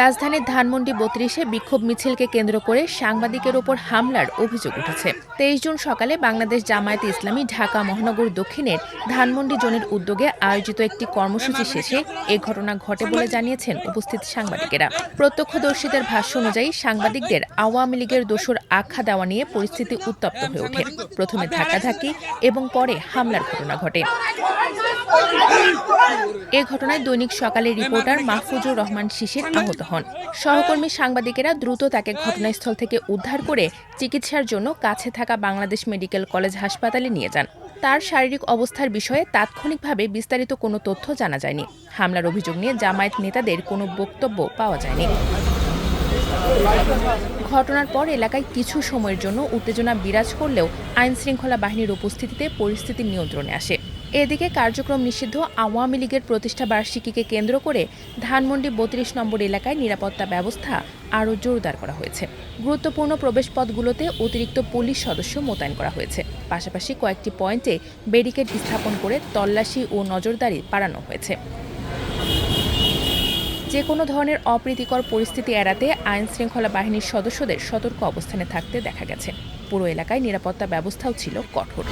রাজধানীর ধানমন্ডি ৩২-এ বিক্ষোভ মিছিলকে কেন্দ্র করে সাংবাদিকের ওপর হামলার অভিযোগ উঠেছে। ২৩ জুন সকালে বাংলাদেশ জামায়াতে ইসলামী ঢাকা মহানগর দক্ষিণের ধানমন্ডি জোনের উদ্যোগে আয়োজিত একটি কর্মসূচি শেষে এ ঘটনা ঘটে বলে জানিয়েছেন উপস্থিত সাংবাদিকেরা। প্রত্যক্ষদর্শীদের ভাষ্য অনুযায়ী সাংবাদিকদের আওয়ামী লীগের দোসর আখ্যা দেওয়া নিয়ে পরিস্থিতি উত্তপ্ত হয়ে ওঠে। প্রথমে ধাক্কাধাক্কি এবং পরে হামলার ঘটনা ঘটে। এ ঘটনায় দৈনিক সকালের রিপোর্টার মাহফুজুর রহমান শিশির আহত হন। সহকর্মী সাংবাদিকেরা দ্রুত তাকে ঘটনাস্থল থেকে উদ্ধার করে চিকিৎসার জন্য কাছে থাকা বাংলাদেশ মেডিকেল কলেজ হাসপাতালে নিয়ে যান। তার শারীরিক অবস্থার বিষয়ে তাৎক্ষণিকভাবে বিস্তারিত কোনো তথ্য জানা যায়নি। হামলার অভিযোগ নিয়ে জামায়াত নেতাদের কোনো বক্তব্য পাওয়া যায়নি। ঘটনার পর এলাকায় কিছু সময়ের জন্য উত্তেজনা বিরাজ করলেও আইনশৃঙ্খলা বাহিনীর উপস্থিতিতে পরিস্থিতি নিয়ন্ত্রণে আসে। এদিকে কার্যক্রম নিষিদ্ধ আওয়ামী লীগের প্রতিষ্ঠা বার্ষিকীকে কেন্দ্র করে ধানমন্ডি ৩২ নম্বর এলাকায় নিরাপত্তা ব্যবস্থা আরও জোরদার করা হয়েছে। গুরুত্বপূর্ণ প্রবেশপথগুলোতে অতিরিক্ত পুলিশ সদস্য মোতায়েন করা হয়েছে। পাশাপাশি কয়েকটি পয়েন্টে ব্যারিকেড স্থাপন করে তল্লাশি ও নজরদারি বাড়ানো হয়েছে। যে কোনো ধরনের অপ্রীতিকর পরিস্থিতি এড়াতে আইনশৃঙ্খলা বাহিনীর সদস্যদের সতর্ক অবস্থানে থাকতে দেখা গেছে। পুরো এলাকায় নিরাপত্তা ব্যবস্থাও ছিল কঠোর।